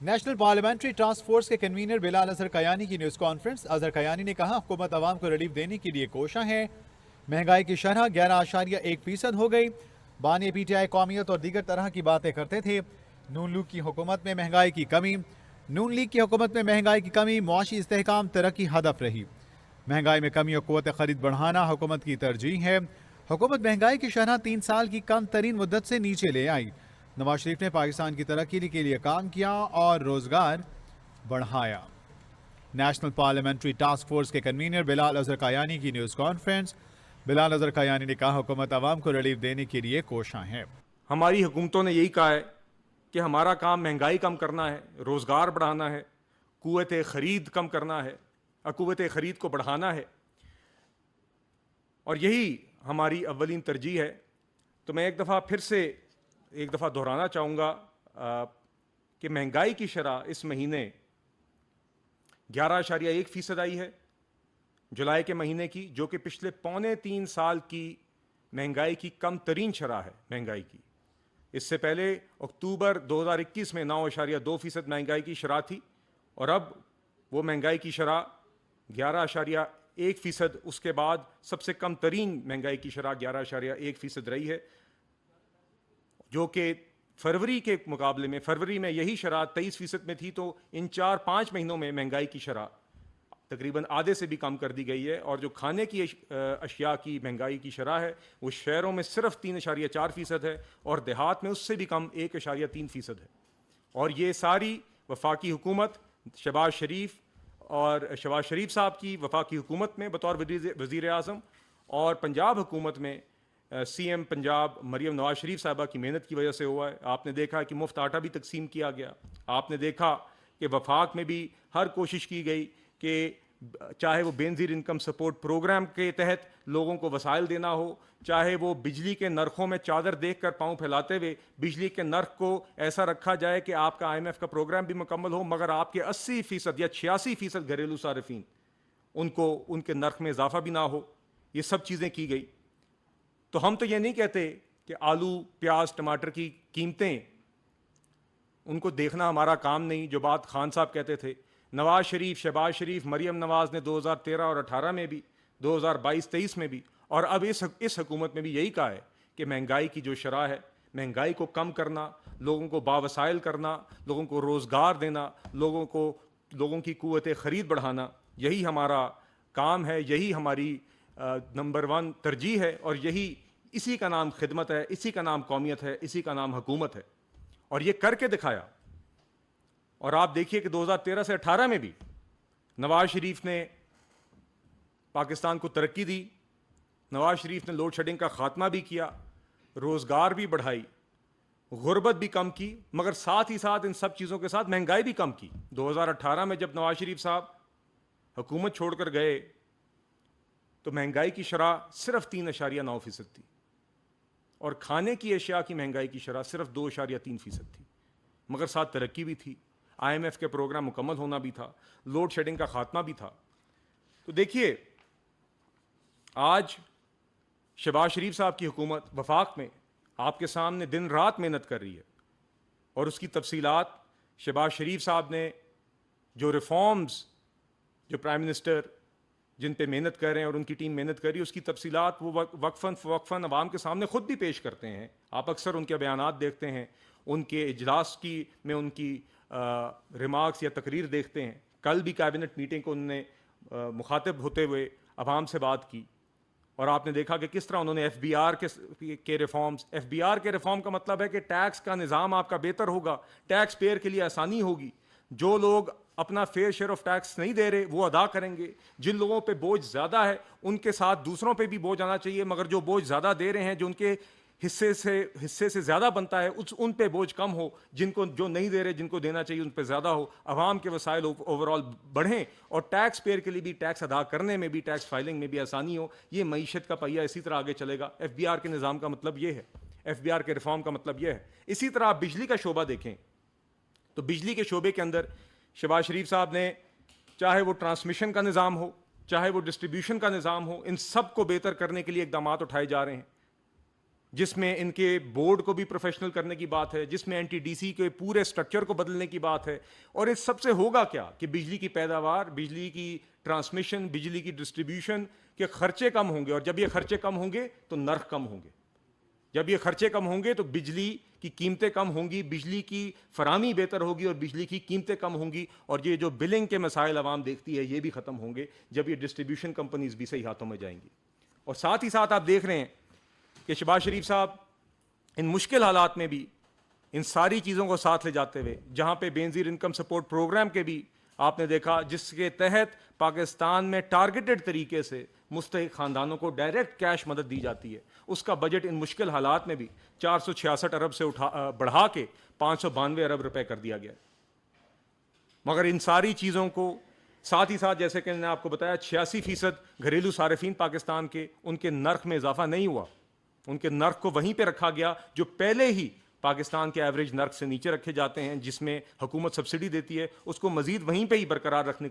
National parliamentary task force کے convener بلال اظہر قیانی کی news conference. Azhar قیانی نے کہا حکومت عوام کو ریلیف دینے کے لیے کوشاں ہے۔ مہنگائی کی شرح 11.1% ہو گئی۔ بانی پی ٹی آئی قومیت اور دیگر طرح کی باتیں کرتے تھے۔ نون لیگ کی حکومت میں مہنگائی کی کمی معاشی استحکام ترقی ہدف رہی۔ مہنگائی میں کمی اور قوت خرید بڑھانا حکومت کی ترجیح ہے۔ حکومت مہنگائی کی شرح 3 سال کی کم ترین مدت سے نیچے لے آئی۔ نواز شریف نے پاکستان کی ترقی کے لیے کام کیا اور روزگار بڑھایا۔ نیشنل پارلیمنٹری ٹاسک فورس کے کنوینر بلال اظہر قیانی کی نیوز کانفرنس۔ بلال اظہر قیانی نے کہا حکومت عوام کو ریلیف دینے کے لیے کوشاں ہے۔ ہماری حکومتوں نے یہی کہا ہے کہ ہمارا کام مہنگائی کم کرنا ہے، روزگار بڑھانا ہے، قوت خرید کم کرنا ہے، قوت خرید کو بڑھانا ہے، اور یہی ہماری اولین ترجیح ہے۔ تو میں ایک دفعہ دہرانا چاہوں گا کہ مہنگائی کی شرح اس مہینے 11.1% آئی ہے جولائی کے مہینے کی، جو کہ پچھلے 3.25 سال کی مہنگائی کی کم ترین شرح ہے مہنگائی کی۔ اس سے پہلے اکتوبر 2021 میں 9.2% مہنگائی کی شرح تھی، اور اب وہ مہنگائی کی شرح 11.1%، اس کے بعد سب سے کم ترین مہنگائی کی شرح 11.1% رہی ہے، جو کہ فروری کے مقابلے میں، فروری میں یہی شرح 23% میں تھی، تو ان 4-5 مہینوں میں مہنگائی کی شرح تقریباً آدھے سے بھی کم کر دی گئی ہے۔ اور جو کھانے کی اشیاء کی مہنگائی کی شرح ہے وہ شہروں میں صرف 3.4% ہے، اور دیہات میں اس سے بھی کم 1.3% ہے۔ اور یہ ساری وفاقی حکومت شہباز شریف صاحب کی وفاقی حکومت میں بطور وزیر اعظم، اور پنجاب حکومت میں سی ایم پنجاب مریم نواز شریف صاحبہ کی محنت کی وجہ سے ہوا ہے۔ آپ نے دیکھا کہ مفت آٹا بھی تقسیم کیا گیا۔ آپ نے دیکھا کہ وفاق میں بھی ہر کوشش کی گئی کہ چاہے وہ بینظیر انکم سپورٹ پروگرام کے تحت لوگوں کو وسائل دینا ہو، چاہے وہ بجلی کے نرخوں میں چادر دیکھ کر پاؤں پھیلاتے ہوئے بجلی کے نرخ کو ایسا رکھا جائے کہ آپ کا IMF کا پروگرام بھی مکمل ہو، مگر آپ کے 80% یا 86% گھریلو صارفین ان کے نرخ میں اضافہ بھی نہ ہو۔ یہ سب چیزیں کی گئی۔ تو ہم تو یہ نہیں کہتے کہ آلو، پیاز، ٹماٹر کی قیمتیں ان کو دیکھنا ہمارا کام نہیں، جو بات خان صاحب کہتے تھے۔ نواز شریف، شہباز شریف، مریم نواز نے 2013 اور 18 میں بھی، 2022-23 میں بھی، اور اب اس حکومت میں بھی یہی کہا ہے کہ مہنگائی کی جو شرح ہے، مہنگائی کو کم کرنا، لوگوں کو باوسائل کرنا، لوگوں کو روزگار دینا، لوگوں کی قوت خرید بڑھانا، یہی ہمارا کام ہے، یہی ہماری نمبر 1 ترجیح ہے، اور اسی کا نام خدمت ہے، اسی کا نام قومیت ہے، اسی کا نام حکومت ہے، اور یہ کر کے دکھایا۔ اور آپ دیکھیے کہ 2013 سے 18 میں بھی نواز شریف نے پاکستان کو ترقی دی، نواز شریف نے لوڈ شیڈنگ کا خاتمہ بھی کیا، روزگار بھی بڑھائی، غربت بھی کم کی، مگر ساتھ ہی ساتھ ان سب چیزوں کے ساتھ مہنگائی بھی کم کی۔ 2018 میں جب نواز شریف صاحب حکومت چھوڑ کر گئے تو مہنگائی کی شرح صرف 3.9% تھی، اور کھانے کی اشیاء کی مہنگائی کی شرح صرف 2.3% تھی، مگر ساتھ ترقی بھی تھی، IMF کے پروگرام مکمل ہونا بھی تھا، لوڈ شیڈنگ کا خاتمہ بھی تھا۔ تو دیکھیے آج شہباز شریف صاحب کی حکومت وفاق میں آپ کے سامنے دن رات محنت کر رہی ہے، اور اس کی تفصیلات شہباز شریف صاحب نے جو ریفارمز، جو پرائم منسٹر جن پہ محنت کر رہے ہیں اور ان کی ٹیم محنت کر رہی ہے، اس کی تفصیلات وہ وقفاً عوام کے سامنے خود بھی پیش کرتے ہیں۔ آپ اکثر ان کے بیانات دیکھتے ہیں، ان کے اجلاس میں ان کی ریمارکس یا تقریر دیکھتے ہیں۔ کل بھی کابینٹ میٹنگ کو انہوں نے مخاطب ہوتے ہوئے عوام سے بات کی، اور آپ نے دیکھا کہ کس طرح انہوں نے FBR کے ریفارمز، FBR کے ریفارم کا مطلب ہے کہ ٹیکس کا نظام آپ کا بہتر ہوگا، ٹیکس پیئر کے لیے آسانی ہوگی، جو لوگ اپنا فیئر شیئر آف ٹیکس نہیں دے رہے وہ ادا کریں گے، جن لوگوں پہ بوجھ زیادہ ہے ان کے ساتھ دوسروں پہ بھی بوجھ آنا چاہیے، مگر جو بوجھ زیادہ دے رہے ہیں، جو ان کے حصے سے زیادہ بنتا ہے، ان پہ بوجھ کم ہو، جو نہیں دے رہے، جن کو دینا چاہیے ان پہ زیادہ ہو، عوام کے وسائل اوورآل بڑھیں، اور ٹیکس پیئر کے لیے بھی ٹیکس ادا کرنے میں بھی، ٹیکس فائلنگ میں بھی آسانی ہو۔ یہ معیشت کا پہیہ اسی طرح آگے چلے گا۔ FBR کے نظام کا مطلب یہ ہے، FBR کے ریفارم کا مطلب یہ ہے۔ اسی طرح آپ بجلی کا شعبہ دیکھیں تو بجلی کے شعبے کے اندر شہباز شریف صاحب نے، چاہے وہ ٹرانسمیشن کا نظام ہو، چاہے وہ ڈسٹریبیوشن کا نظام ہو، ان سب کو بہتر کرنے کے لیے اقدامات اٹھائے جا رہے ہیں۔ جس میں ان کے بورڈ کو بھی پروفیشنل کرنے کی بات ہے، جس میں این ٹی ڈی سی کے پورے سٹرکچر کو بدلنے کی بات ہے. اور اس سب سے ہوگا کیا کہ بجلی کی پیداوار، بجلی کی ٹرانسمیشن، بجلی کی ڈسٹریبیوشن کے خرچے کم ہوں گے، اور جب یہ خرچے کم ہوں گے تو نرخ کم ہوں گے. جب یہ خرچے کم ہوں گے تو بجلی کی قیمتیں کم ہوں گی، بجلی کی فراہمی بہتر ہوگی اور بجلی کی قیمتیں کم ہوں گی، اور یہ جو بلنگ کے مسائل عوام دیکھتی ہے یہ بھی ختم ہوں گے جب یہ ڈسٹریبیوشن کمپنیز بھی صحیح ہاتھوں میں جائیں گی. اور ساتھ ہی ساتھ آپ دیکھ رہے ہیں کہ شہباز شریف صاحب ان مشکل حالات میں بھی ان ساری چیزوں کو ساتھ لے جاتے ہوئے، جہاں پہ بے نظیر انکم سپورٹ پروگرام کے بھی آپ نے دیکھا جس کے تحت پاکستان میں ٹارگیٹڈ طریقے سے مستحق خاندانوں کو ڈائریکٹ کیش مدد دی جاتی ہے، اس کا بجٹ ان مشکل حالات میں بھی 466 ارب سے بڑھا کے 592 ارب روپے کر دیا گیا. مگر ان ساری چیزوں کو ساتھ ہی ساتھ جیسے کہ میں نے آپ کو بتایا 86% گھریلو صارفین پاکستان کے، ان کے نرخ میں اضافہ نہیں ہوا، ان کے نرخ کو وہیں پہ رکھا گیا جو پہلے ہی پاکستان کے ایوریج نرخ سے نیچے رکھے جاتے ہیں، جس میں حکومت سبسڈی دیتی ہے، اس کو مزید وہیں پہ ہی برقرار رکھنے کے